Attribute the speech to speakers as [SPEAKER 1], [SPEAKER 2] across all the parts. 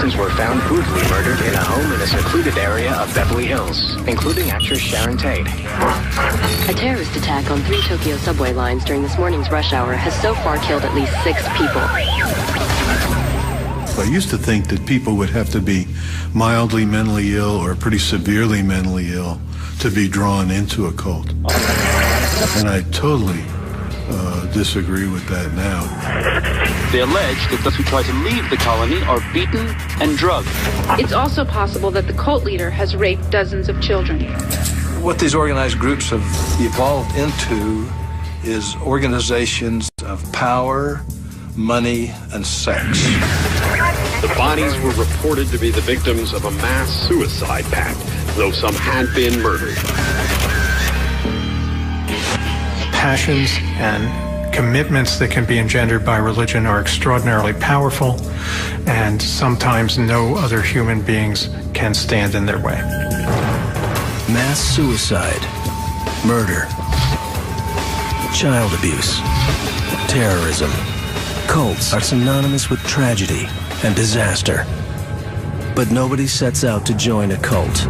[SPEAKER 1] persons were found brutally murdered in a home in a secluded area of Beverly Hills, including actress Sharon Tate.
[SPEAKER 2] A terrorist attack on 3 Tokyo subway lines during this morning's rush hour has so far killed at least 6 people.
[SPEAKER 3] I used to think that people would have to be mildly mentally ill or pretty severely mentally ill to be drawn into a cult. And I totally disagree with that now.
[SPEAKER 4] They allege that those who try to leave the colony are beaten and drugged.
[SPEAKER 5] It's also possible that the cult leader has raped dozens of children.
[SPEAKER 6] What these organized groups have evolved into is organizations of power, money, and sex.
[SPEAKER 7] The bodies were reported to be the victims of a mass suicide pact, though some had been murdered.
[SPEAKER 8] Passions and commitments that can be engendered by religion are extraordinarily powerful, and sometimes no other human beings can stand in their way.
[SPEAKER 9] Mass suicide, murder, child abuse, terrorism. Cults are synonymous with tragedy and disaster. But nobody sets out to join a cult.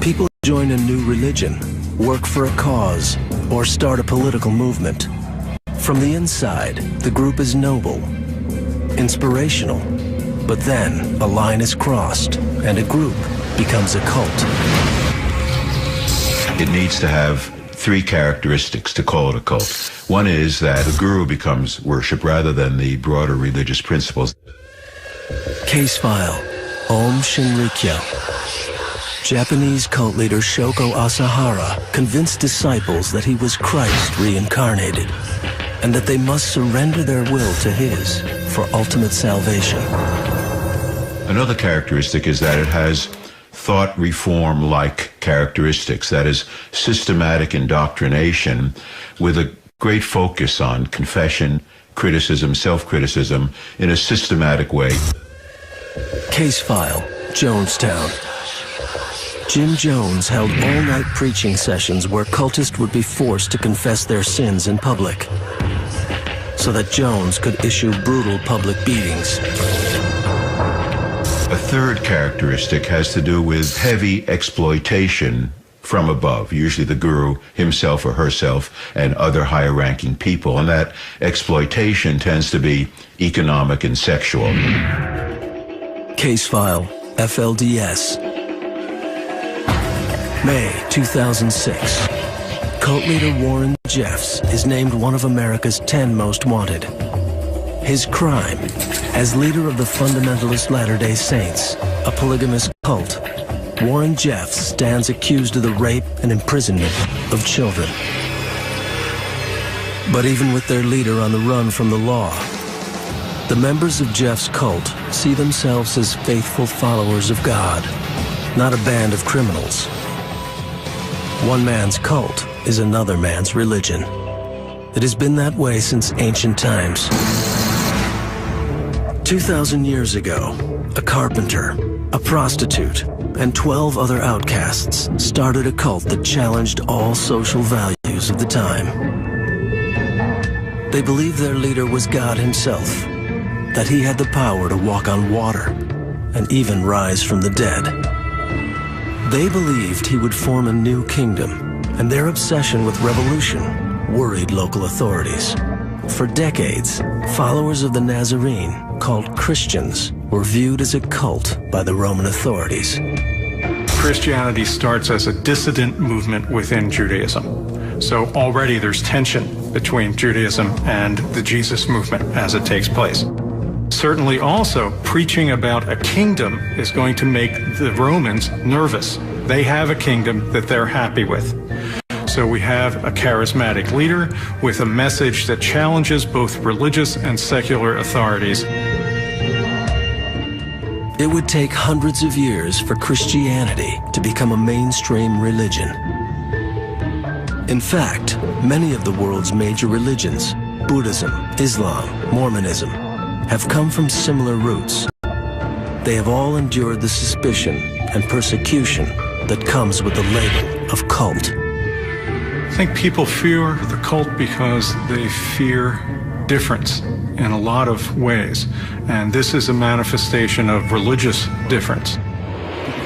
[SPEAKER 9] People join a new religion, work for a cause, or start a political movement. From the inside, the group is noble, inspirational, but then a line is crossed and a group becomes a cult.
[SPEAKER 10] It needs to have 3 characteristics to call it a cult. One is that the guru becomes worship rather than the broader religious principles.
[SPEAKER 9] Case file, Om Shinrikyo. Japanese cult leader Shoko Asahara convinced disciples that he was Christ reincarnated, and that they must surrender their will to his for ultimate salvation.
[SPEAKER 10] Another characteristic is that it has thought reform-like characteristics, that is, systematic indoctrination with a great focus on confession, criticism, self-criticism in a systematic way.
[SPEAKER 9] Case file, Jonestown. Jim Jones held all-night preaching sessions where cultists would be forced to confess their sins in public, so that Jones could issue brutal public beatings.
[SPEAKER 10] A third characteristic has to do with heavy exploitation from above, usually the guru himself or herself and other higher-ranking people, and that exploitation tends to be economic and sexual.
[SPEAKER 9] Case file, FLDS. May 2006. Cult leader Warren Jeffs is named one of America's 10 most wanted. His crime, as leader of the Fundamentalist Latter-day Saints, a polygamous cult, Warren Jeffs stands accused of the rape and imprisonment of children. But even with their leader on the run from the law, the members of Jeff's cult see themselves as faithful followers of God, not a band of criminals. One man's cult is another man's religion. It has been that way since ancient times. 2,000 years ago, a carpenter, a prostitute, and 12 other outcasts started a cult that challenged all social values of the time. They believed their leader was God himself, that he had the power to walk on water and even rise from the dead. They believed he would form a new kingdom, and their obsession with revolution worried local authorities. For decades, followers of the Nazarene, called Christians, were viewed as a cult by the Roman authorities.
[SPEAKER 8] Christianity starts as a dissident movement within Judaism. So already there's tension between Judaism and the Jesus movement as it takes place. Certainly also, preaching about a kingdom is going to make the Romans nervous. They have a kingdom that they're happy with. So we have a charismatic leader with a message that challenges both religious and secular authorities.
[SPEAKER 9] It would take hundreds of years for Christianity to become a mainstream religion. In fact, many of the world's major religions, Buddhism, Islam, Mormonism, have come from similar roots. They have all endured the suspicion and persecution that comes with the label of cult.
[SPEAKER 8] I think people fear the cult because they fear difference in a lot of ways, and this is a manifestation of religious difference.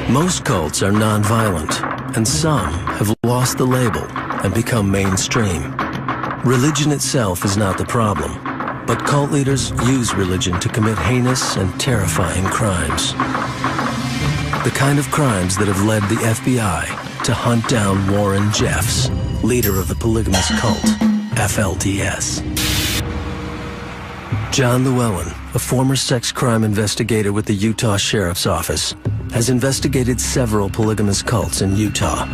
[SPEAKER 9] Most cults are nonviolent, and some have lost the label and become mainstream. Religion itself is not the problem, but cult leaders use religion to commit heinous and terrifying crimes. The kind of crimes that have led the FBI to hunt down Warren Jeffs, leader of the polygamous cult, FLDS. John Llewellyn, a former sex crime investigator with the Utah Sheriff's Office, has investigated several polygamous cults in Utah.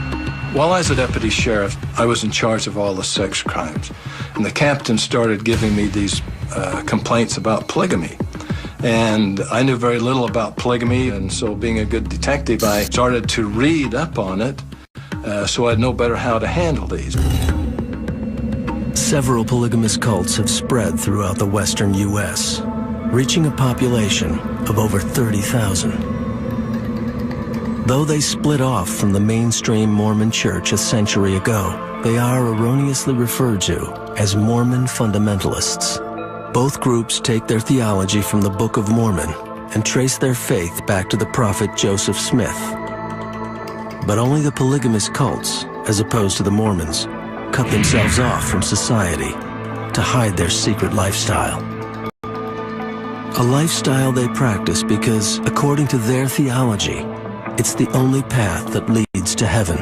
[SPEAKER 6] While I was a deputy sheriff, I was in charge of all the sex crimes. And the captain started giving me these complaints about polygamy. And I knew very little about polygamy, and so being a good detective, I started to read up on it so I'd know better how to handle these.
[SPEAKER 9] Several polygamous cults have spread throughout the western U.S., reaching a population of over 30,000. Though they split off from the mainstream Mormon church a century ago, they are erroneously referred to as Mormon fundamentalists. Both groups take their theology from the Book of Mormon and trace their faith back to the prophet Joseph Smith. But only the polygamous cults, as opposed to the Mormons, cut themselves off from society to hide their secret lifestyle. A lifestyle they practice because, according to their theology, it's the only path that leads to heaven.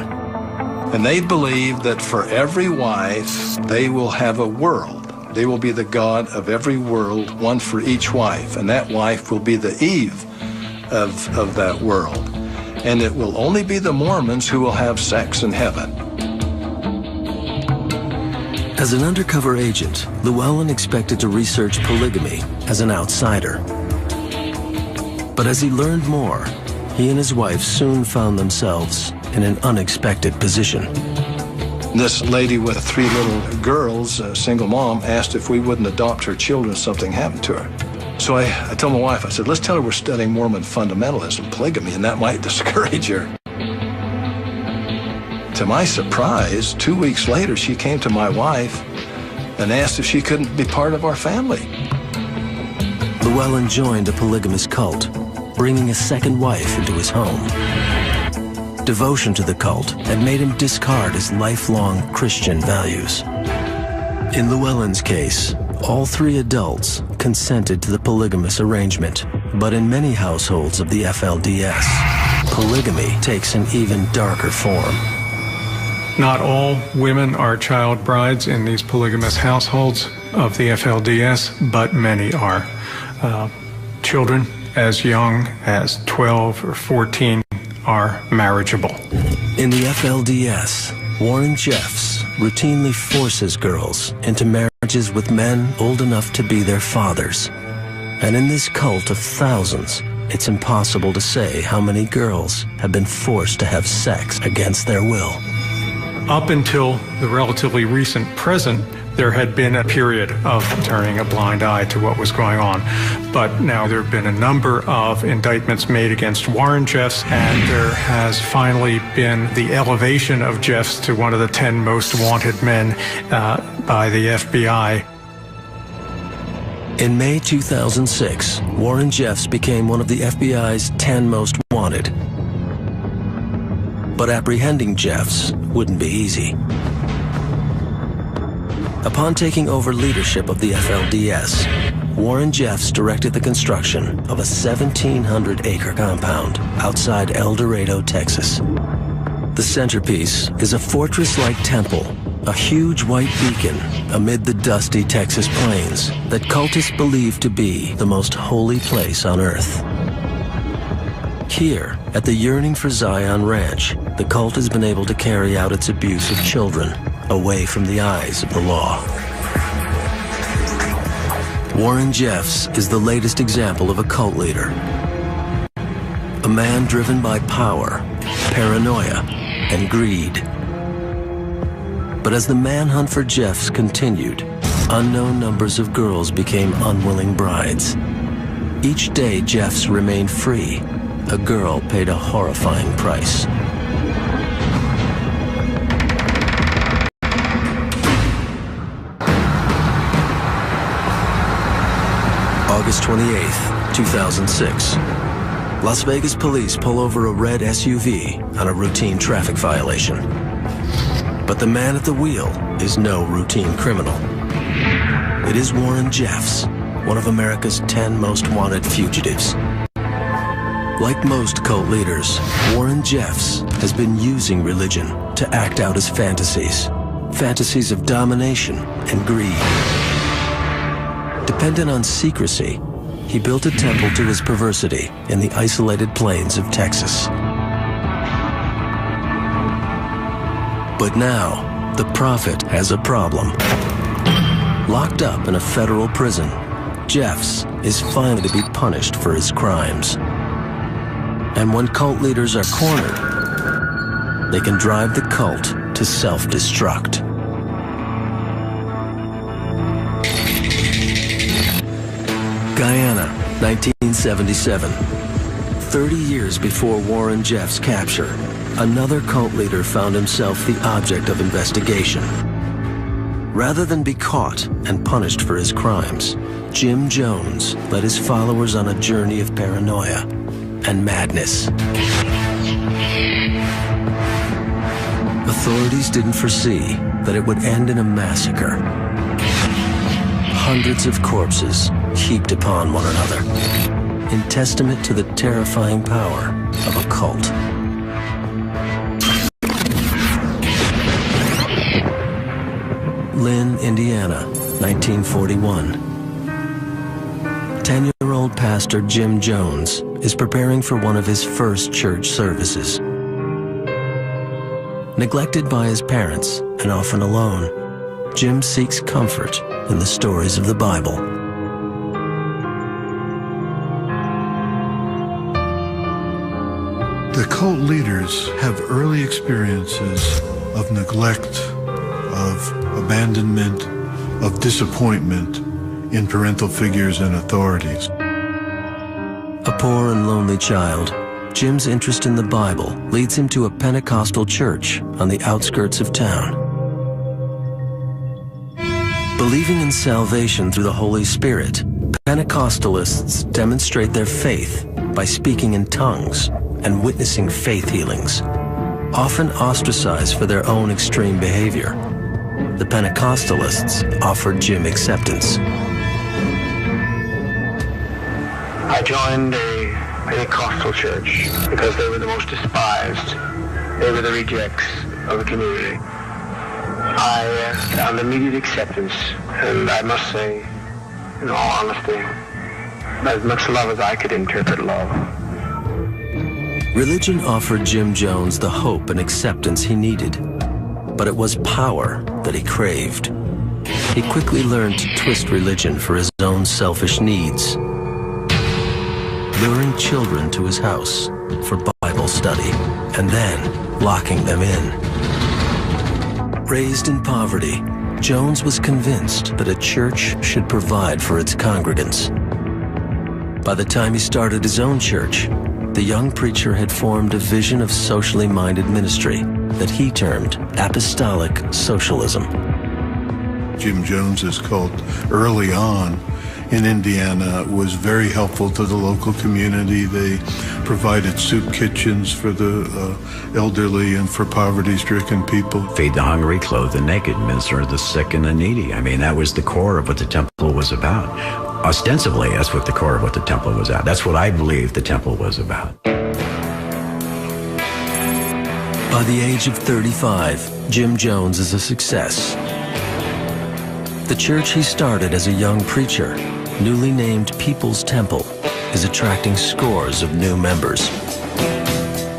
[SPEAKER 6] And they believe that for every wife, they will have a world. They will be the god of every world, one for each wife, and that wife will be the Eve of that world. And it will only be the Mormons who will have sex in heaven.
[SPEAKER 9] As an undercover agent, Llewellyn expected to research polygamy as an outsider. But as he learned more, he and his wife soon found themselves in an unexpected position.
[SPEAKER 6] This lady with 3 little girls, a single mom, asked if we wouldn't adopt her children if something happened to her. So I told my wife, I said, let's tell her we're studying Mormon fundamentalism, polygamy, and that might discourage her. To my surprise, 2 weeks later, she came to my wife and asked if she couldn't be part of our family.
[SPEAKER 9] Llewellyn joined a polygamous cult, bringing a second wife into his home. Devotion to the cult had made him discard his lifelong Christian values. In Llewellyn's case, all 3 adults consented to the polygamous arrangement, but in many households of the FLDS, polygamy takes an even darker form.
[SPEAKER 8] Not all women are child brides in these polygamous households of the FLDS, but many are. Children as young as 12 or 14 are marriageable.
[SPEAKER 9] In the FLDS, Warren Jeffs routinely forces girls into marriages with men old enough to be their fathers. And in this cult of thousands, it's impossible to say how many girls have been forced to have sex against their will.
[SPEAKER 8] Up until the relatively recent present, there had been a period of turning a blind eye to what was going on. But now there have been a number of indictments made against Warren Jeffs, and there has finally been the elevation of Jeffs to one of the 10 most wanted men by the FBI.
[SPEAKER 9] In May 2006, Warren Jeffs became one of the FBI's 10 most wanted. But apprehending Jeffs wouldn't be easy. Upon taking over leadership of the FLDS, Warren Jeffs directed the construction of a 1,700-acre compound outside El Dorado, Texas. The centerpiece is a fortress-like temple, a huge white beacon amid the dusty Texas plains that cultists believe to be the most holy place on earth. Here, at the Yearning for Zion Ranch, the cult has been able to carry out its abuse of children away from the eyes of the law. Warren Jeffs is the latest example of a cult leader. A man driven by power, paranoia, and greed. But as the manhunt for Jeffs continued, unknown numbers of girls became unwilling brides. Each day Jeffs remained free, a girl paid a horrifying price. August 28th, 2006. Las Vegas police pull over a red SUV on a routine traffic violation. But the man at the wheel is no routine criminal. It is Warren Jeffs, one of America's 10 most wanted fugitives. Like most cult leaders, Warren Jeffs has been using religion to act out his fantasies. Fantasies of domination and greed. Dependent on secrecy, he built a temple to his perversity in the isolated plains of Texas. But now, the prophet has a problem. Locked up in a federal prison, Jeffs is finally to be punished for his crimes. And when cult leaders are cornered, they can drive the cult to self-destruct. Guyana, 1977. 30 years before Warren Jeffs' capture, another cult leader found himself the object of investigation. Rather than be caught and punished for his crimes, Jim Jones led his followers on a journey of paranoia and madness. Authorities didn't foresee that it would end in a massacre. Hundreds of corpses heaped upon one another, in testament to the terrifying power of a cult. Lynn, Indiana, 1941. 10-year-old pastor Jim Jones is preparing for one of his first church services. Neglected by his parents and often alone, Jim seeks comfort in the stories of the Bible.
[SPEAKER 3] The cult leaders have early experiences of neglect, of abandonment, of disappointment in parental figures and authorities.
[SPEAKER 9] A poor and lonely child, Jim's interest in the Bible leads him to a Pentecostal church on the outskirts of town. Believing in salvation through the Holy Spirit, Pentecostalists demonstrate their faith by speaking in tongues and witnessing faith healings, often ostracized for their own extreme behavior. The Pentecostalists offered Jim acceptance.
[SPEAKER 11] I joined a Pentecostal church because they were the most despised. They were the rejects of the community. I found immediate acceptance, and I must say, in all honesty, as much love as I could interpret love.
[SPEAKER 9] Religion offered Jim Jones the hope and acceptance he needed, but it was power that he craved. He quickly learned to twist religion for his own selfish needs, luring children to his house for Bible study and then locking them in. Raised in poverty, Jones was convinced that a church should provide for its congregants. By the time he started his own church, the young preacher had formed a vision of socially minded ministry that he termed apostolic socialism.
[SPEAKER 3] Jim Jones's cult early on in Indiana was very helpful to the local community. They provided soup kitchens for the elderly and for poverty-stricken people.
[SPEAKER 12] Feed the hungry, clothe the naked, minister to the sick and the needy. I mean, that was the core of what the temple was about. Ostensibly, that's what the core of what the temple was about. That's what I believe the temple was about.
[SPEAKER 9] By the age of 35, Jim Jones is a success. The church he started as a young preacher, newly named People's Temple, is attracting scores of new members.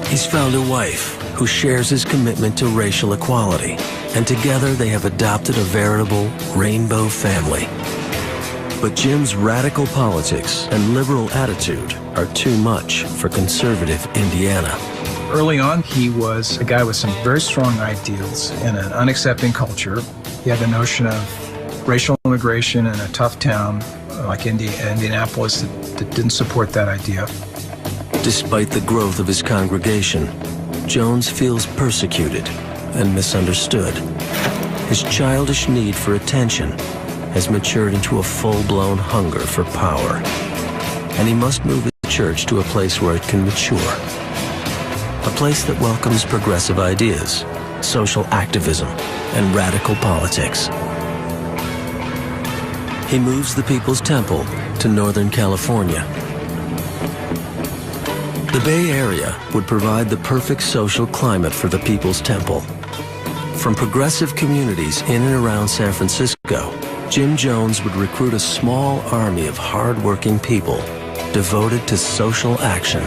[SPEAKER 9] He's found a wife who shares his commitment to racial equality, and together they have adopted a veritable rainbow family. But Jim's radical politics and liberal attitude are too much for conservative Indiana.
[SPEAKER 13] Early on, he was a guy with some very strong ideals in an unaccepting culture. He had the notion of racial immigration in a tough town like Indianapolis that didn't support that idea.
[SPEAKER 9] Despite the growth of his congregation, Jones feels persecuted and misunderstood. His childish need for attention has matured into a full-blown hunger for power. And he must move his church to a place where it can mature. A place that welcomes progressive ideas, social activism, and radical politics. He moves the People's Temple to Northern California. The Bay Area would provide the perfect social climate for the People's Temple. From progressive communities in and around San Francisco, Jim Jones would recruit a small army of hard-working people devoted to social action.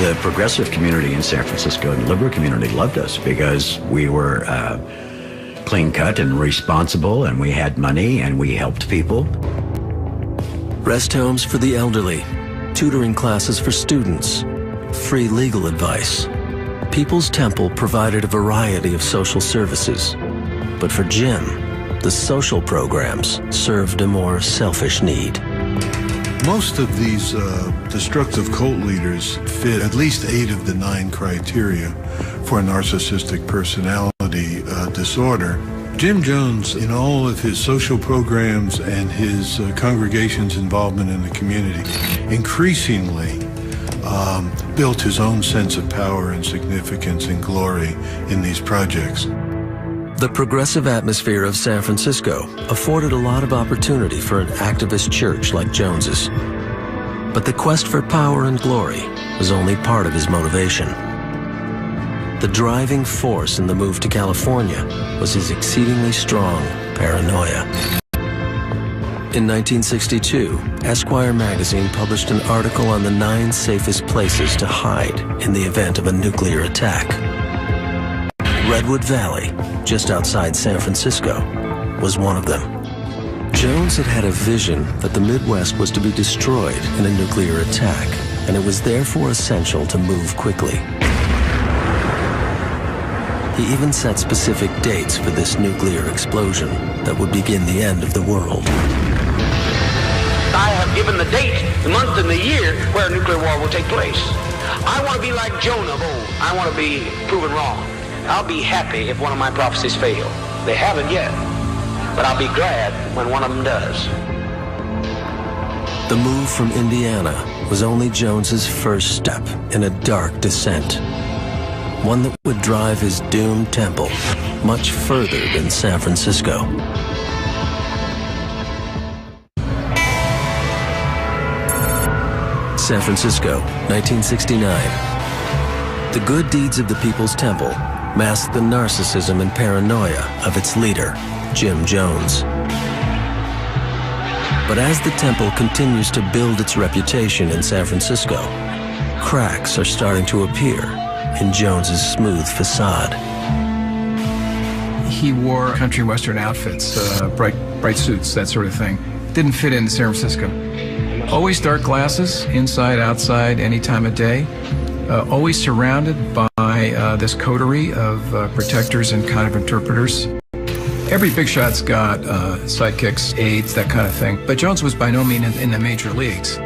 [SPEAKER 12] The progressive community in San Francisco and the liberal community loved us because we were clean-cut and responsible, and we had money, and we helped people.
[SPEAKER 9] Rest homes for the elderly, tutoring classes for students, free legal advice. People's Temple provided a variety of social services. But for Jim, the social programs served a more selfish need.
[SPEAKER 3] Most of these destructive cult leaders fit at least 8 of the 9 criteria for a narcissistic personality disorder. Jim Jones, in all of his social programs and his congregation's involvement in the community, increasingly built his own sense of power and significance and glory in these projects.
[SPEAKER 9] The progressive atmosphere of San Francisco afforded a lot of opportunity for an activist church like Jones's. But the quest for power and glory was only part of his motivation. The driving force in the move to California was his exceedingly strong paranoia. In 1962, Esquire magazine published an article on the 9 safest places to hide in the event of a nuclear attack. Redwood Valley, just outside San Francisco, was one of them. Jones had had a vision that the Midwest was to be destroyed in a nuclear attack, and it was therefore essential to move quickly. He even set specific dates for this nuclear explosion that would begin the end of the world.
[SPEAKER 11] I have given the date, the month, and the year where a nuclear war will take place. I want to be like Jonah of old. I want to be proven wrong. I'll be happy if one of my prophecies fail. They haven't yet, but I'll be glad when one of them does.
[SPEAKER 9] The move from Indiana was only Jones's first step in a dark descent, one that would drive his doomed temple much further than San Francisco. San Francisco, 1969. The good deeds of the People's Temple masked the narcissism and paranoia of its leader, Jim Jones. But as the temple continues to build its reputation in San Francisco, cracks are starting to appear in Jones's smooth facade.
[SPEAKER 13] He wore country western outfits, bright suits, that sort of thing. Didn't fit into San Francisco. Always dark glasses, inside, outside, any time of day. Always surrounded by this coterie of protectors and kind of interpreters. Every big shot's got sidekicks, aides, that kind of thing. But Jones was by no means in the major leagues.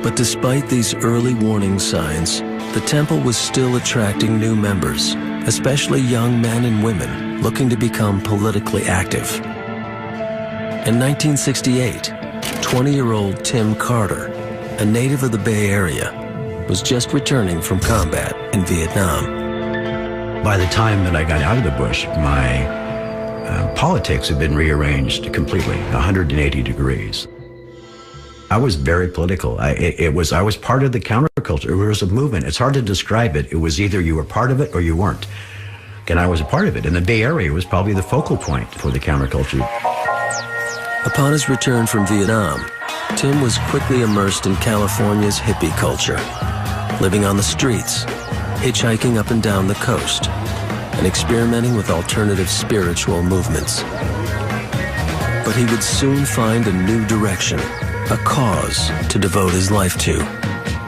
[SPEAKER 9] But despite these early warning signs, the temple was still attracting new members, especially young men and women looking to become politically active. In 1968, 20-year-old Tim Carter, a native of the Bay Area, was just returning from combat in Vietnam.
[SPEAKER 12] By the time that I got out of the bush, my politics had been rearranged completely, 180 degrees. I was very political. I was part of the counterculture. It was a movement. It's hard to describe it. It was either you were part of it or you weren't. And I was a part of it. And the Bay Area was probably the focal point for the counterculture.
[SPEAKER 9] Upon his return from Vietnam, Tim was quickly immersed in California's hippie culture, living on the streets, hitchhiking up and down the coast, and experimenting with alternative spiritual movements. But he would soon find a new direction, a cause to devote his life to.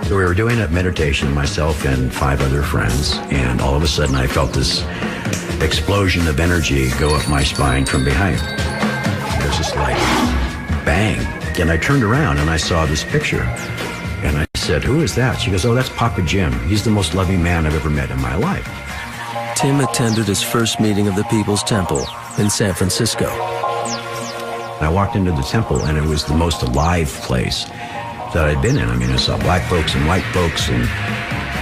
[SPEAKER 12] So we were doing a meditation, myself and 5 other friends, and all of a sudden I felt this explosion of energy go up my spine from behind. It was just like, bang. And I turned around and I saw this picture. And I said, "Who is that?" She goes, "Oh, that's Papa Jim. He's the most loving man I've ever met in my life."
[SPEAKER 9] Tim attended his first meeting of the People's Temple in San Francisco.
[SPEAKER 12] I walked into the temple, and it was the most alive place that I'd been in. I mean, I saw black folks and white folks and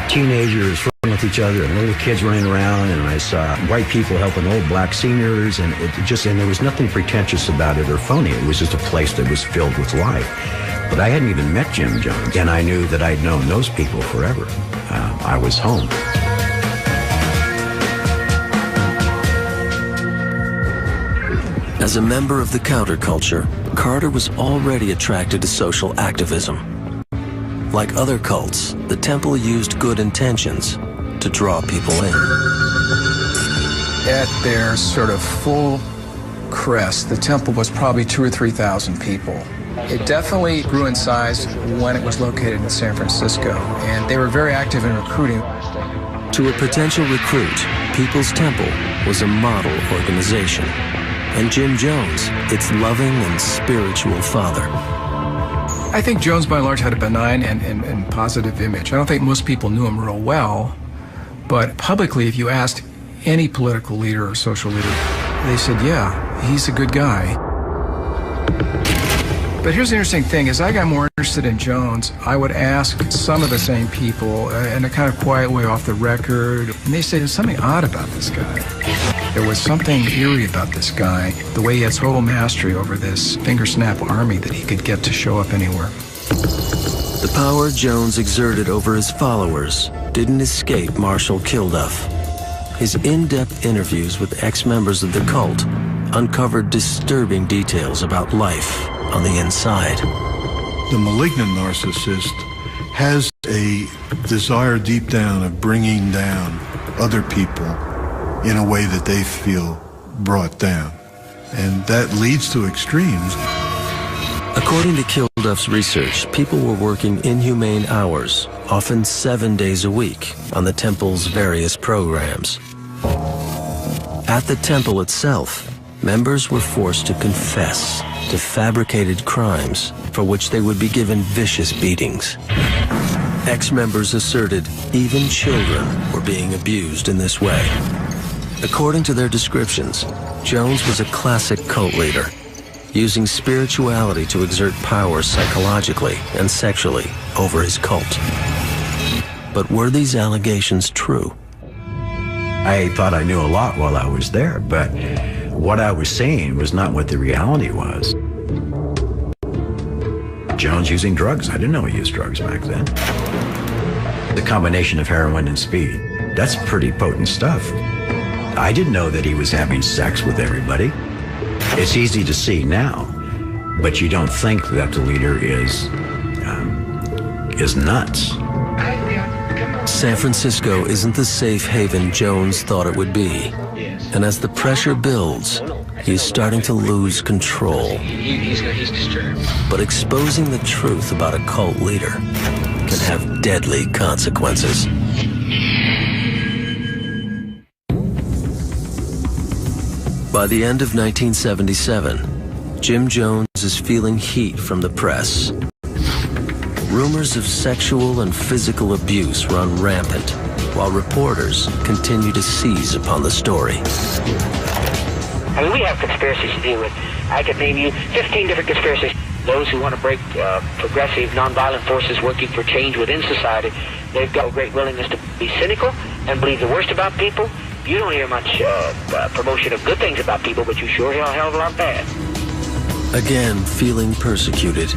[SPEAKER 12] teenagers flirting with each other and little kids running around, and I saw white people helping old black seniors, and and there was nothing pretentious about it or phony. It was just a place that was filled with life. But I hadn't even met Jim Jones, and I knew that I'd known those people forever. I was home.
[SPEAKER 9] As a member of the counterculture, Carter was already attracted to social activism. Like other cults, the temple used good intentions to draw people in.
[SPEAKER 13] At their sort of full crest, the temple was probably 2,000 or 3,000 people. It definitely grew in size when it was located in San Francisco, and they were very active in recruiting.
[SPEAKER 9] To a potential recruit, People's Temple was a model organization, and Jim Jones, its loving and spiritual father.
[SPEAKER 13] I think Jones, by and large, had a benign and positive image. I don't think most people knew him real well, but publicly, if you asked any political leader or social leader, they said, yeah, he's a good guy. But here's the interesting thing. As I got more interested in Jones, I would ask some of the same people in a kind of quiet way off the record, and they say there's something odd about this guy. There was something eerie about this guy, the way he had total mastery over this finger-snap army that he could get to show up anywhere.
[SPEAKER 9] The power Jones exerted over his followers didn't escape Marshall Kilduff. His in-depth interviews with ex-members of the cult uncovered disturbing details about life on the inside.
[SPEAKER 3] The malignant narcissist has a desire deep down of bringing down other people in a way that they feel brought down. And that leads to extremes.
[SPEAKER 9] According to Kilduff's research, people were working inhumane hours, often 7 days a week, on the temple's various programs. At the temple itself, members were forced to confess to fabricated crimes for which they would be given vicious beatings. Ex-members asserted even children were being abused in this way. According to their descriptions, Jones was a classic cult leader, using spirituality to exert power psychologically and sexually over his cult. But were these allegations true?
[SPEAKER 12] I thought I knew a lot while I was there, but what I was saying was not what the reality was. Jones using drugs. I didn't know he used drugs back then. The combination of heroin and speed, that's pretty potent stuff. I didn't know that he was having sex with everybody. It's easy to see now, but you don't think that the leader is nuts.
[SPEAKER 9] San Francisco isn't the safe haven Jones thought it would be. And as the pressure builds, he's starting to lose control.
[SPEAKER 11] He's disturbed.
[SPEAKER 9] But exposing the truth about a cult leader can have deadly consequences. By the end of 1977, Jim Jones is feeling heat from the press. Rumors of sexual and physical abuse run rampant, while reporters continue to seize upon the story.
[SPEAKER 11] I mean, we have conspiracies to deal with. I could name you 15 different conspiracies. Those who want to break progressive, nonviolent forces working for change within society, they've got a great willingness to be cynical and believe the worst about people. You don't hear much promotion of good things about people, but you sure hear a hell of a lot bad.
[SPEAKER 9] Again, feeling persecuted,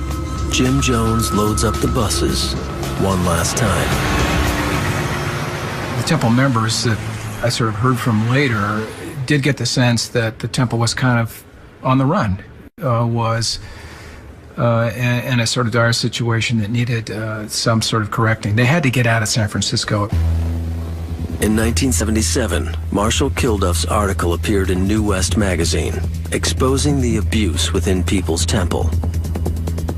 [SPEAKER 9] Jim Jones loads up the buses one last time.
[SPEAKER 13] The temple members that I sort of heard from later did get the sense that the temple was kind of on the run, was in a sort of dire situation that needed some sort of correcting. They had to get out of San Francisco.
[SPEAKER 9] In 1977, Marshall Kilduff's article appeared in New West magazine, exposing the abuse within People's Temple.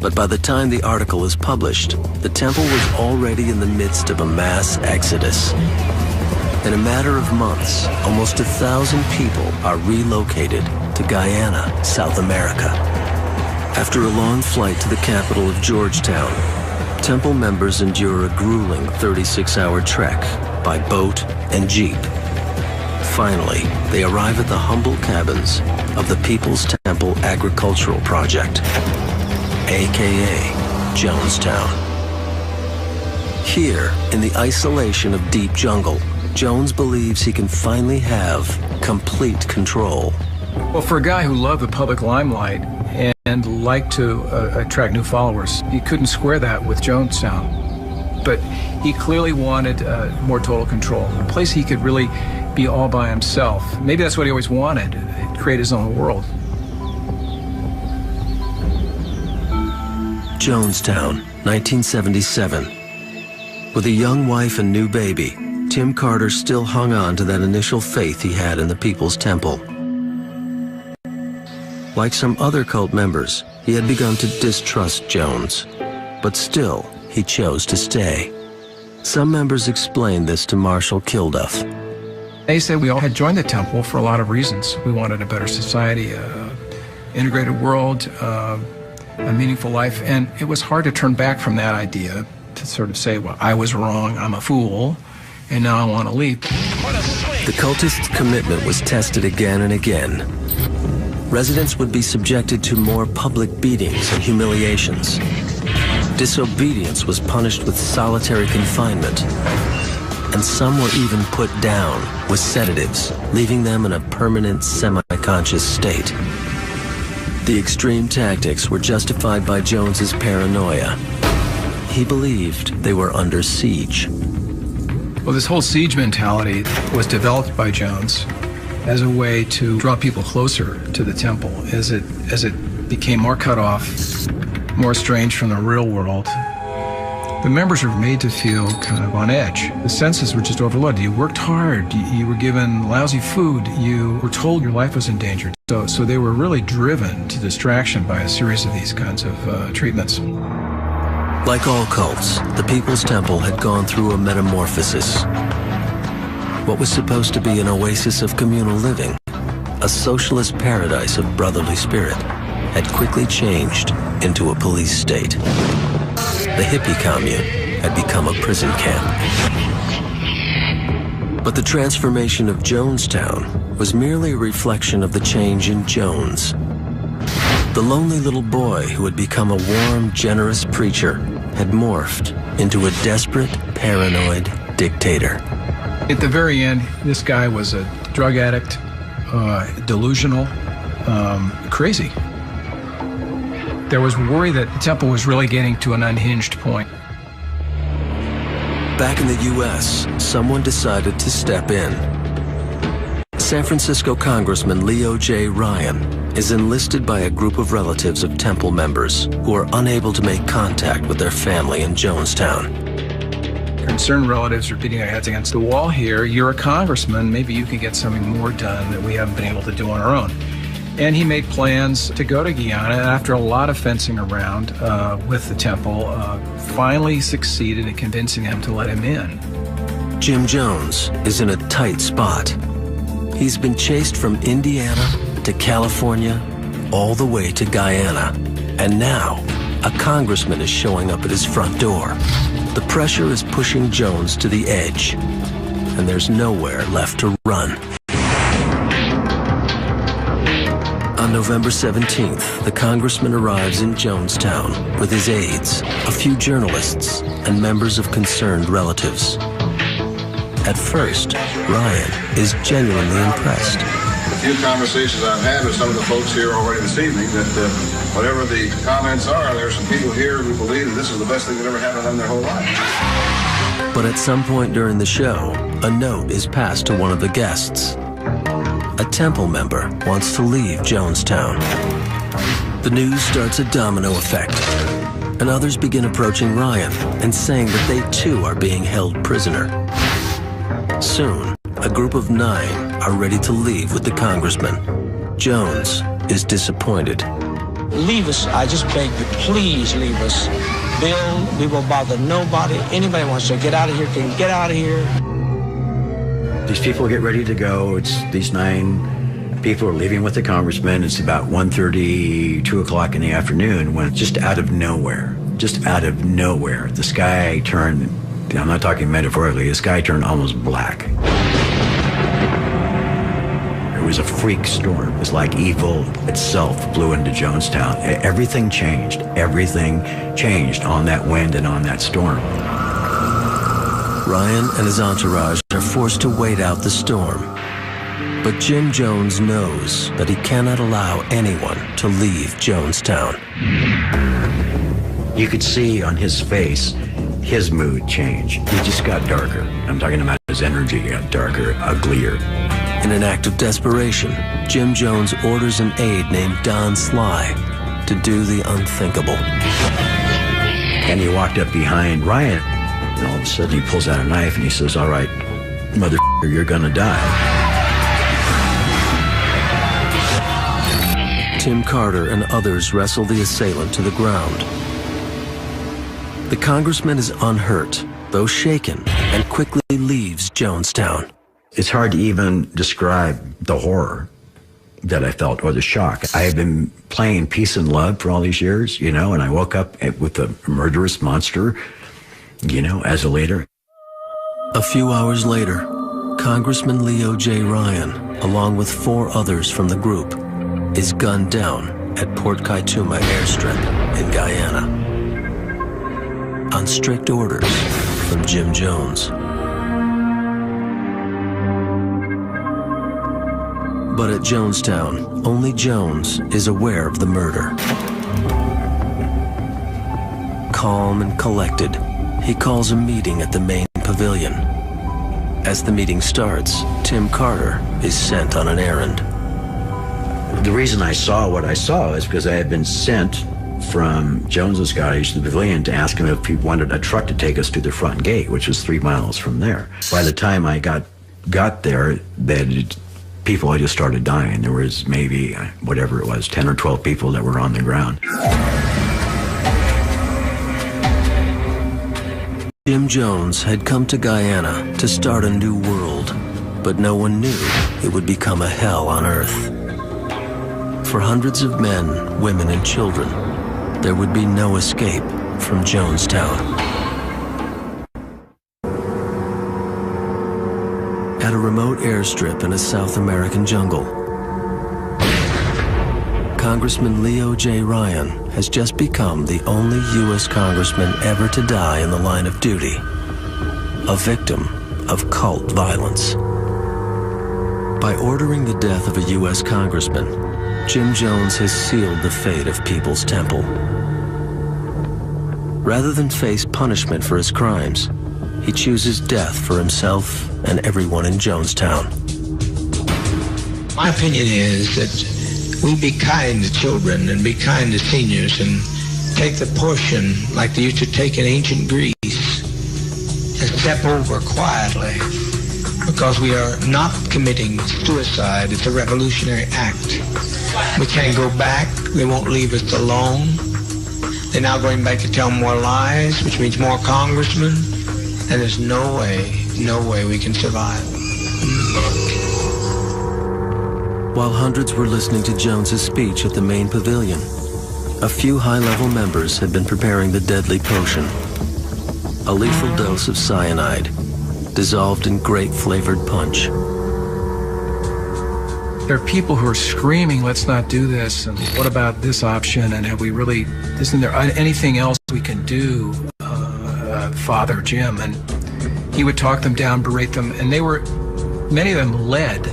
[SPEAKER 9] But by the time the article is published, the temple was already in the midst of a mass exodus. In a matter of months, almost 1,000 people are relocated to Guyana, South America. After a long flight to the capital of Georgetown, temple members endure a grueling 36-hour trek by boat and jeep. Finally, they arrive at the humble cabins of the People's Temple Agricultural Project, aka Jonestown. Here, in the isolation of deep jungle, Jones believes he can finally have complete control.
[SPEAKER 13] Well, for a guy who loved the public limelight and liked to attract new followers, he couldn't square that with Jonestown. But he clearly wanted more total control, a place he could really be all by himself. Maybe that's what he always wanted, create his own world.
[SPEAKER 9] Jonestown, 1977. With a young wife and new baby, Tim Carter still hung on to that initial faith he had in the People's Temple. Like some other cult members, he had begun to distrust Jones, but still, he chose to stay. Some members explained this to Marshall Kilduff.
[SPEAKER 13] They said we all had joined the temple for a lot of reasons. We wanted a better society, an integrated world, a meaningful life, and it was hard to turn back from that idea to sort of say, well, I was wrong, I'm a fool, and now I want to leave.
[SPEAKER 9] The cultists' commitment was tested again and again. Residents would be subjected to more public beatings and humiliations. Disobedience was punished with solitary confinement, and some were even put down with sedatives, leaving them in a permanent semi-conscious state. The extreme tactics were justified by Jones's paranoia. He believed they were under siege.
[SPEAKER 13] Well, this whole siege mentality was developed by Jones as a way to draw people closer to the temple as it became more cut off, more estranged from the real world. The members were made to feel kind of on edge. The senses were just overloaded. You worked hard, you were given lousy food, you were told your life was endangered. So they were really driven to distraction by a series of these kinds of treatments.
[SPEAKER 9] Like all cults, the People's Temple had gone through a metamorphosis. What was supposed to be an oasis of communal living, a socialist paradise of brotherly spirit, had quickly changed into a police state. The hippie commune had become a prison camp. But the transformation of Jonestown was merely a reflection of the change in Jones. The lonely little boy who had become a warm, generous preacher had morphed into a desperate, paranoid dictator.
[SPEAKER 13] At the very end, this guy was a drug addict, delusional, crazy. There was worry that the temple was really getting to an unhinged point.
[SPEAKER 9] Back in the U.S., someone decided to step in. San Francisco Congressman Leo J. Ryan is enlisted by a group of relatives of temple members who are unable to make contact with their family in Jonestown.
[SPEAKER 13] Concerned relatives are beating their heads against the wall here. You're a congressman, maybe you can get something more done that we haven't been able to do on our own. And he made plans to go to Guyana, and after a lot of fencing around with the temple, finally succeeded in convincing them to let him in.
[SPEAKER 9] Jim Jones is in a tight spot. He's been chased from Indiana to California, all the way to Guyana. And now, a congressman is showing up at his front door. The pressure is pushing Jones to the edge, and there's nowhere left to run. On November 17th, the congressman arrives in Jonestown with his aides, a few journalists, and members of concerned relatives. At first, Ryan is genuinely impressed.
[SPEAKER 14] The few conversations I've had with some of the folks here already this evening, that whatever the comments are, there are some people here who believe that this is the best thing that ever happened to them their whole life.
[SPEAKER 9] But at some point during the show, a note is passed to one of the guests. A temple member wants to leave Jonestown. The news starts a domino effect, and others begin approaching Ryan and saying that they too are being held prisoner. Soon, a group of 9 are ready to leave with the congressman. Jones is disappointed.
[SPEAKER 15] Leave us. I just beg you, please leave us. Bill, we will bother nobody. Anybody wants to get out of here can get out of here.
[SPEAKER 12] These people get ready to go. It's these 9 people are leaving with the congressman. It's about 1:30, 2 o'clock in the afternoon when just out of nowhere, the sky turned, I'm not talking metaphorically, the sky turned almost black. was a freak storm. It was like evil itself blew into Jonestown. Everything changed. Everything changed on that wind and on that storm.
[SPEAKER 9] Ryan and his entourage are forced to wait out the storm. But Jim Jones knows that he cannot allow anyone to leave Jonestown.
[SPEAKER 12] You could see on his face his mood change. He just got darker. I'm talking about his energy got darker, uglier.
[SPEAKER 9] In an act of desperation, Jim Jones orders an aide named Don Sly to do the unthinkable.
[SPEAKER 12] And he walked up behind Ryan, and all of a sudden he pulls out a knife and he says, "All right, motherfucker, you're gonna die."
[SPEAKER 9] Tim Carter and others wrestle the assailant to the ground. The congressman is unhurt, though shaken, and quickly leaves Jonestown.
[SPEAKER 12] It's hard to even describe the horror that I felt, or the shock. I have been playing peace and love for all these years, you know, and I woke up with a murderous monster, you know, as a leader.
[SPEAKER 9] A few hours later, Congressman Leo J. Ryan, along with 4 others from the group, is gunned down at Port Kaituma airstrip in Guyana on strict orders from Jim Jones. But at Jonestown, only Jones is aware of the murder. Calm and collected, he calls a meeting at the main pavilion. As the meeting starts, Tim Carter is sent on an errand.
[SPEAKER 12] The reason I saw what I saw is because I had been sent from Jones's cottage to the pavilion to ask him if he wanted a truck to take us to the front gate, which was 3 miles from there. By the time I got there, people had just started dying. There was maybe, whatever it was, 10 or 12 people that were on the ground.
[SPEAKER 9] Jim Jones had come to Guyana to start a new world, but no one knew it would become a hell on earth. For hundreds of men, women, and children, there would be no escape from Jonestown. At a remote airstrip in a South American jungle, Congressman Leo J. Ryan has just become the only U.S. congressman ever to die in the line of duty, a victim of cult violence. By ordering the death of a U.S. congressman, Jim Jones has sealed the fate of People's Temple. Rather than face punishment for his crimes, he chooses death for himself and everyone in Jonestown.
[SPEAKER 15] My opinion is that we be kind to children and be kind to seniors and take the portion like they used to take in ancient Greece and step over quietly, because we are not committing suicide. It's a revolutionary act. We can't go back. They won't leave us alone. They're now going back to tell more lies, which means more congressmen, and there's no way we can survive.
[SPEAKER 9] While hundreds were listening to Jones's speech at the main pavilion, a few high-level members had been preparing the deadly potion, a lethal dose of cyanide, dissolved in grape-flavored punch.
[SPEAKER 13] There are people who are screaming, "Let's not do this," and "What about this option?" and isn't there anything else we can do, Father Jim? And he would talk them down, berate them, and many of them led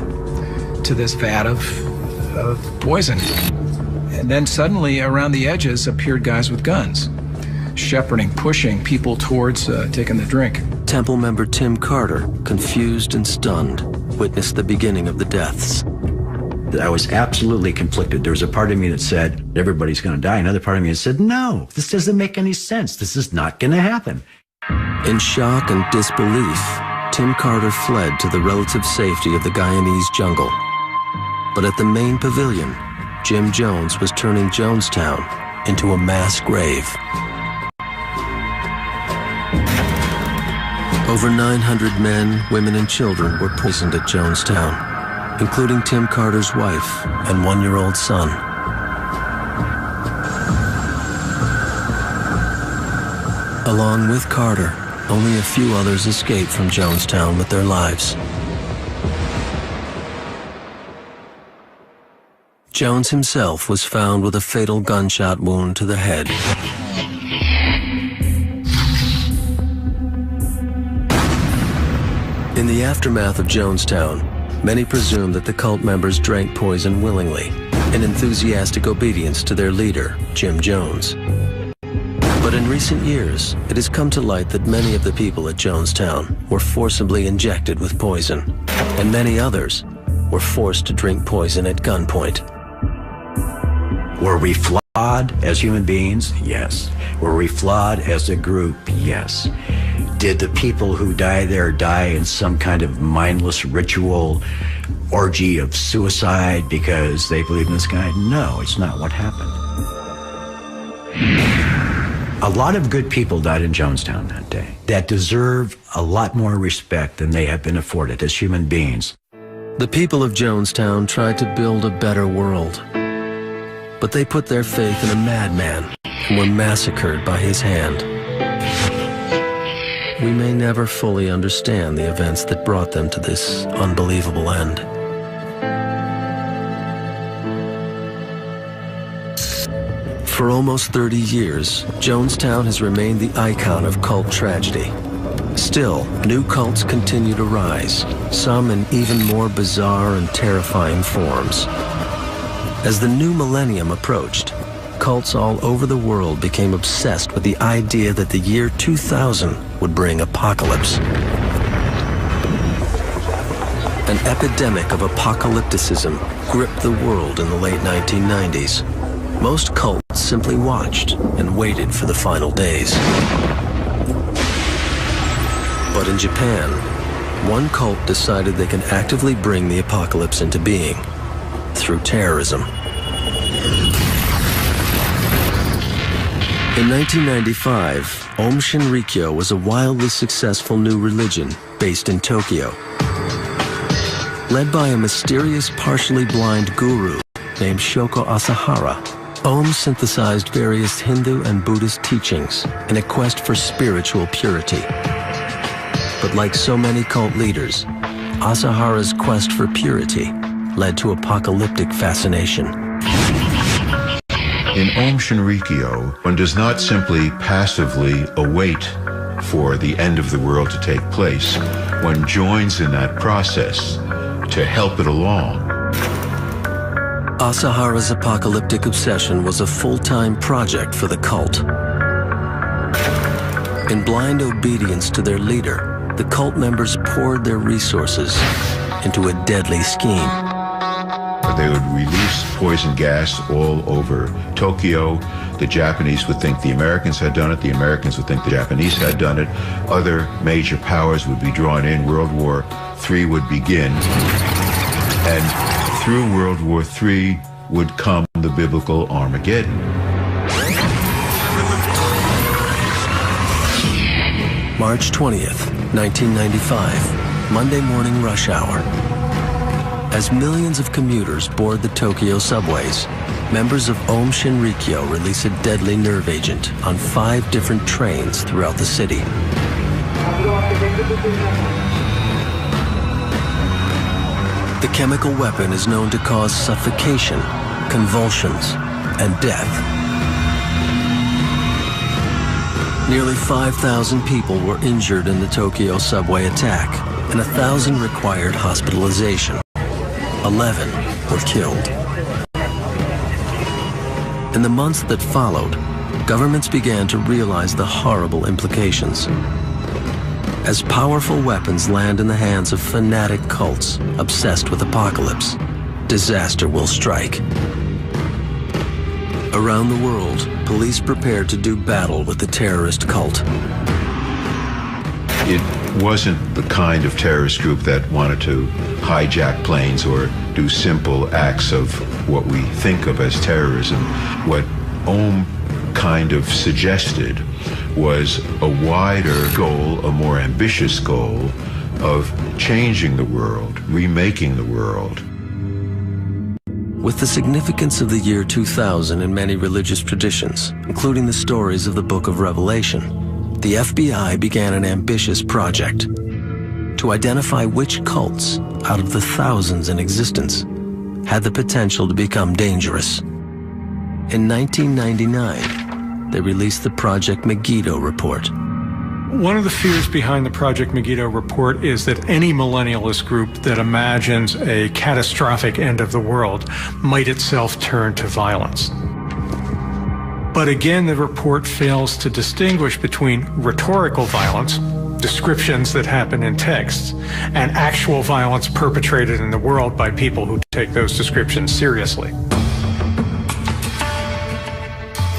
[SPEAKER 13] to this vat of poison. And then suddenly around the edges appeared guys with guns, shepherding, pushing people towards taking the drink.
[SPEAKER 9] Temple member Tim Carter, confused and stunned, witnessed the beginning of the deaths.
[SPEAKER 12] I was absolutely conflicted. There was a part of me that said, everybody's going to die. Another part of me that said, no, this doesn't make any sense. This is not going to happen.
[SPEAKER 9] In shock and disbelief, Tim Carter fled to the relative safety of the Guyanese jungle. But at the main pavilion, Jim Jones was turning Jonestown into a mass grave. Over 900 men, women, and children were poisoned at Jonestown, including Tim Carter's wife and 1-year-old son. Along with Carter, only a few others escaped from Jonestown with their lives. Jones himself was found with a fatal gunshot wound to the head. In the aftermath of Jonestown, many presume that the cult members drank poison willingly, in enthusiastic obedience to their leader, Jim Jones. But in recent years, it has come to light that many of the people at Jonestown were forcibly injected with poison, and many others were forced to drink poison at gunpoint.
[SPEAKER 12] Were we flawed as human beings? Yes. Were we flawed as a group? Yes. Did the people who die there die in some kind of mindless ritual orgy of suicide because they believe in this guy? No, it's not what happened. A lot of good people died in Jonestown that day that deserve a lot more respect than they have been afforded as human beings.
[SPEAKER 9] The people of Jonestown tried to build a better world, but they put their faith in a madman and were massacred by his hand. We may never fully understand the events that brought them to this unbelievable end. For almost 30 years, Jonestown has remained the icon of cult tragedy. Still, new cults continue to rise, some in even more bizarre and terrifying forms. As the new millennium approached, cults all over the world became obsessed with the idea that the year 2000 would bring apocalypse. An epidemic of apocalypticism gripped the world in the late 1990s. Most cults simply watched and waited for the final days. But in Japan, one cult decided they can actively bring the apocalypse into being through terrorism. In 1995, Aum Shinrikyo was a wildly successful new religion based in Tokyo. Led by a mysterious, partially blind guru named Shoko Asahara, Aum synthesized various Hindu and Buddhist teachings in a quest for spiritual purity. But like so many cult leaders, Asahara's quest for purity led to apocalyptic fascination.
[SPEAKER 10] In Aum Shinrikyo, one does not simply passively await for the end of the world to take place. One joins in that process to help it along.
[SPEAKER 9] Asahara's apocalyptic obsession was a full-time project for the cult. In blind obedience to their leader, the cult members poured their resources into a deadly scheme.
[SPEAKER 10] They would release poison gas all over Tokyo. The Japanese would think the Americans had done it. The Americans would think the Japanese had done it. Other major powers would be drawn in. World War III would begin. And through World War III would come the biblical Armageddon.
[SPEAKER 9] March 20th, 1995, Monday morning rush hour. As millions of commuters board the Tokyo subways, members of Aum Shinrikyo release a deadly nerve agent on 5 different trains throughout the city. The chemical weapon is known to cause suffocation, convulsions, and death. Nearly 5,000 people were injured in the Tokyo subway attack, and 1,000 required hospitalization. 11 were killed. In the months that followed, governments began to realize the horrible implications. As powerful weapons land in the hands of fanatic cults obsessed with apocalypse, disaster will strike. Around the world, police prepared to do battle with the terrorist cult.
[SPEAKER 10] It wasn't the kind of terrorist group that wanted to hijack planes or do simple acts of what we think of as terrorism. What Aum kind of suggested was a wider goal, a more ambitious goal of changing the world, remaking the world.
[SPEAKER 9] With the significance of the year 2000 in many religious traditions, including the stories of the Book of Revelation, the FBI began an ambitious project to identify which cults, out of the thousands in existence, had the potential to become dangerous. In 1999, they released the Project Megiddo report.
[SPEAKER 8] One of the fears behind the Project Megiddo report is that any millennialist group that imagines a catastrophic end of the world might itself turn to violence. But again, the report fails to distinguish between rhetorical violence, descriptions that happen in texts, and actual violence perpetrated in the world by people who take those descriptions seriously.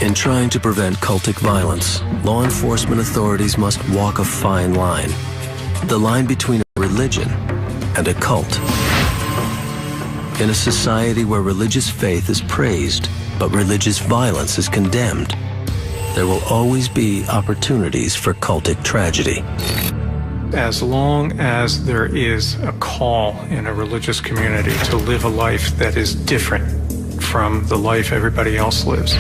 [SPEAKER 9] In trying to prevent cultic violence, law enforcement authorities must walk a fine line. The line between a religion and a cult. In a society where religious faith is praised, but religious violence is condemned, there will always be opportunities for cultic tragedy.
[SPEAKER 8] As long as there is a call in a religious community to live a life that is different from the life everybody else lives,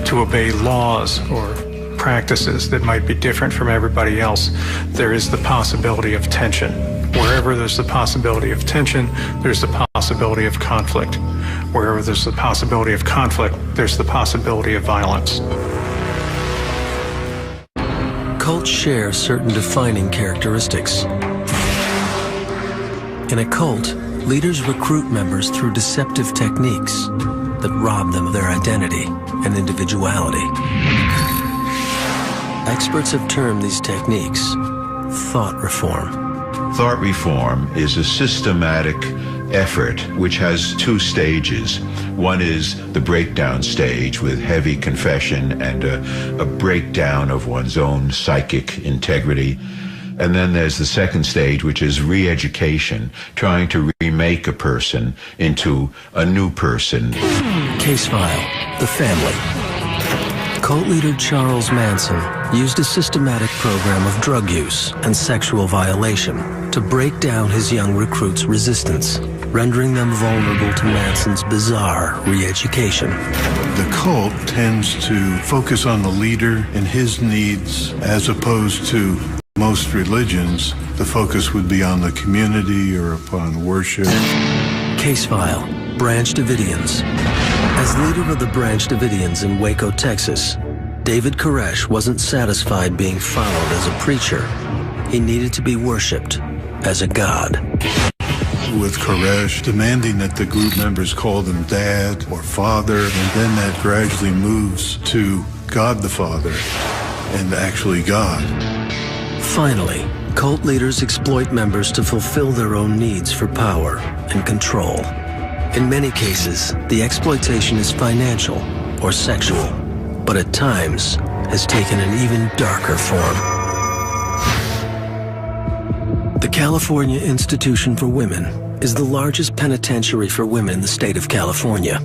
[SPEAKER 8] to obey laws or practices that might be different from everybody else, there is the possibility of tension. Wherever there's the possibility of tension, there's the possibility of conflict. Wherever there's the possibility of conflict, there's the possibility of violence.
[SPEAKER 9] Cults share certain defining characteristics. In a cult, leaders recruit members through deceptive techniques that rob them of their identity and individuality. Experts have termed these techniques thought reform.
[SPEAKER 10] Thought reform is a systematic effort which has two stages. One is the breakdown stage with heavy confession and a breakdown of one's own psychic integrity. And then there's the second stage, which is re-education, trying to remake a person into a new person.
[SPEAKER 9] Case file: The Family. Cult leader Charles Manson used a systematic program of drug use and sexual violation to break down his young recruits' resistance, rendering them vulnerable to Manson's bizarre re-education.
[SPEAKER 3] The cult tends to focus on the leader and his needs, as opposed to most religions, the focus would be on the community or upon worship.
[SPEAKER 9] Case file: Branch Davidians. As leader of the Branch Davidians in Waco, Texas, David Koresh wasn't satisfied being followed as a preacher. He needed to be worshipped as a god.
[SPEAKER 3] With Koresh demanding that the group members call him Dad or Father, and then that gradually moves to God the Father and actually God.
[SPEAKER 9] Finally, cult leaders exploit members to fulfill their own needs for power and control. In many cases, the exploitation is financial or sexual, but at times has taken an even darker form. The California Institution for Women is the largest penitentiary for women in the state of California.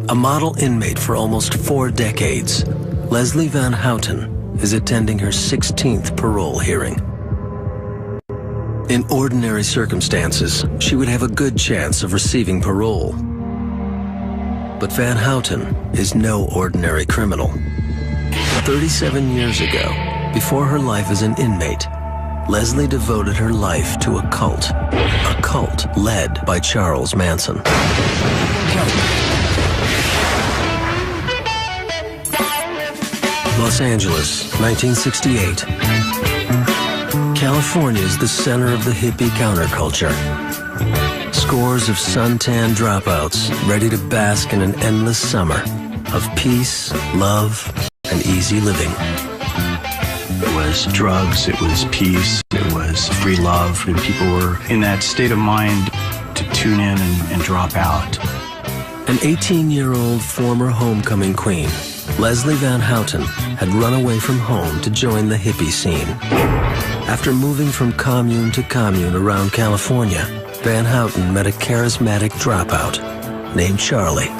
[SPEAKER 9] A model inmate for almost 4 decades, Leslie Van Houten is attending her 16th parole hearing. In ordinary circumstances, she would have a good chance of receiving parole. But Van Houten is no ordinary criminal. 37 years ago, before her life as an inmate, Leslie devoted her life to a cult led by Charles Manson. Los Angeles, 1968. California is the center of the hippie counterculture. Scores of suntan dropouts ready to bask in an endless summer of peace, love, and easy living.
[SPEAKER 16] It was drugs, it was peace, it was free love, and people were in that state of mind to tune in and drop out.
[SPEAKER 9] An 18-year-old former homecoming queen, Leslie Van Houten had run away from home to join the hippie scene. After moving from commune to commune around California, Van Houten met a charismatic dropout named Charlie.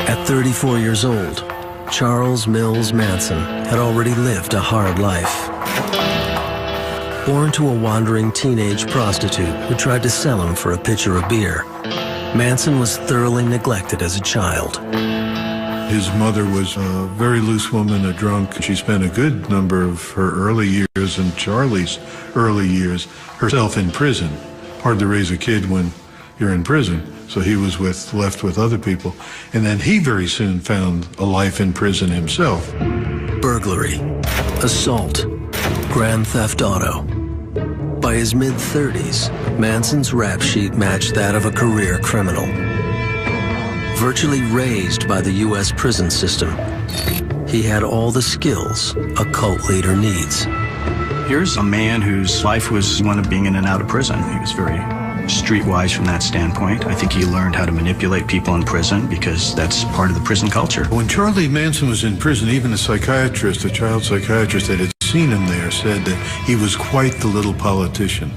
[SPEAKER 9] At 34 years old, Charles Mills Manson had already lived a hard life. Born to a wandering teenage prostitute who tried to sell him for a pitcher of beer, Manson was thoroughly neglected as a child.
[SPEAKER 3] His mother was a very loose woman, a drunk. She spent a good number of her early years and Charlie's early years herself in prison. Hard to raise a kid when you're in prison. So he was left with other people. And then he very soon found a life in prison himself.
[SPEAKER 9] Burglary, assault, grand theft auto. By his mid-30s, Manson's rap sheet matched that of a career criminal. Virtually raised by the U.S. prison system, he had all the skills a cult leader needs.
[SPEAKER 16] Here's a man whose life was one of being in and out of prison. He was very streetwise from that standpoint. I think he learned how to manipulate people in prison because that's part of the prison culture.
[SPEAKER 3] When Charlie Manson was in prison, even a psychiatrist, a child psychiatrist that had seen him there, said that he was quite the little politician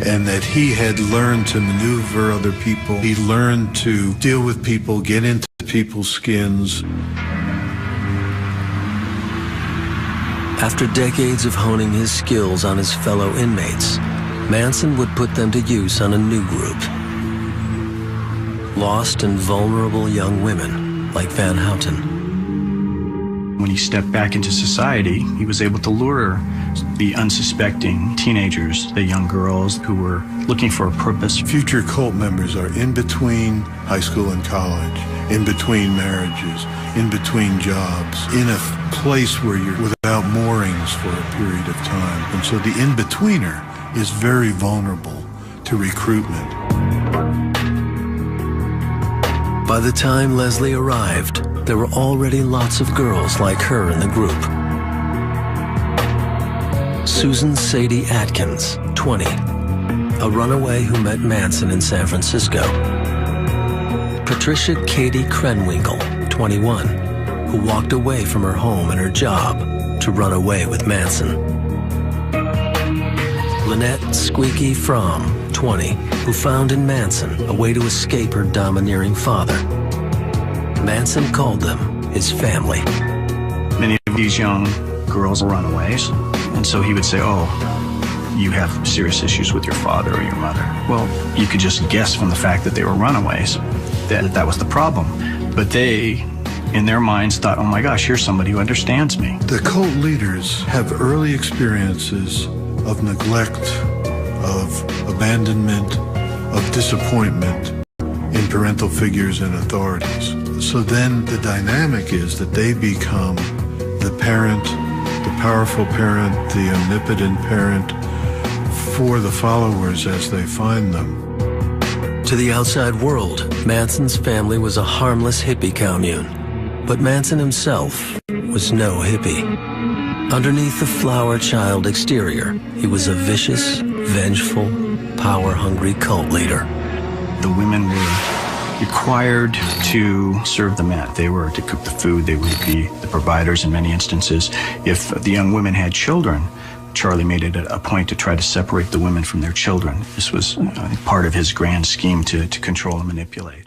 [SPEAKER 3] and that he had learned to maneuver other people. He learned to deal with people, get into people's skins.
[SPEAKER 9] After decades of honing his skills on his fellow inmates, Manson would put them to use on a new group. Lost and vulnerable young women like Van Houten.
[SPEAKER 16] When he stepped back into society, he was able to lure the unsuspecting teenagers, the young girls who were looking for a purpose.
[SPEAKER 3] Future cult members are in between high school and college, in between marriages, in between jobs, in a place where you're without moorings for a period of time. And so the in-betweener is very vulnerable to recruitment.
[SPEAKER 9] By the time Leslie arrived, there were already lots of girls like her in the group. Susan Sadie Atkins, 20, a runaway who met Manson in San Francisco. Patricia Katie Krenwinkel, 21, who walked away from her home and her job to run away with Manson. Lynette Squeaky Fromm, 20, who found in Manson a way to escape her domineering father. Manson called them his family.
[SPEAKER 16] Many of these young girls were runaways, and so he would say, oh, you have serious issues with your father or your mother. Well, you could just guess from the fact that they were runaways that was the problem. But they, in their minds, thought, oh my gosh, here's somebody who understands me.
[SPEAKER 3] The cult leaders have early experiences of neglect, of abandonment, of disappointment in parental figures and authorities. So then the dynamic is that they become the parent, the powerful parent, the omnipotent parent for the followers as they find them.
[SPEAKER 9] To the outside world, Manson's family was a harmless hippie commune. But Manson himself was no hippie. Underneath the flower child exterior, he was a vicious, vengeful, power-hungry cult leader.
[SPEAKER 16] The women were required to serve the men. They were to cook the food. They would be the providers in many instances. If the young women had children, Charlie made it a point to try to separate the women from their children. This was part of his grand scheme to control and manipulate.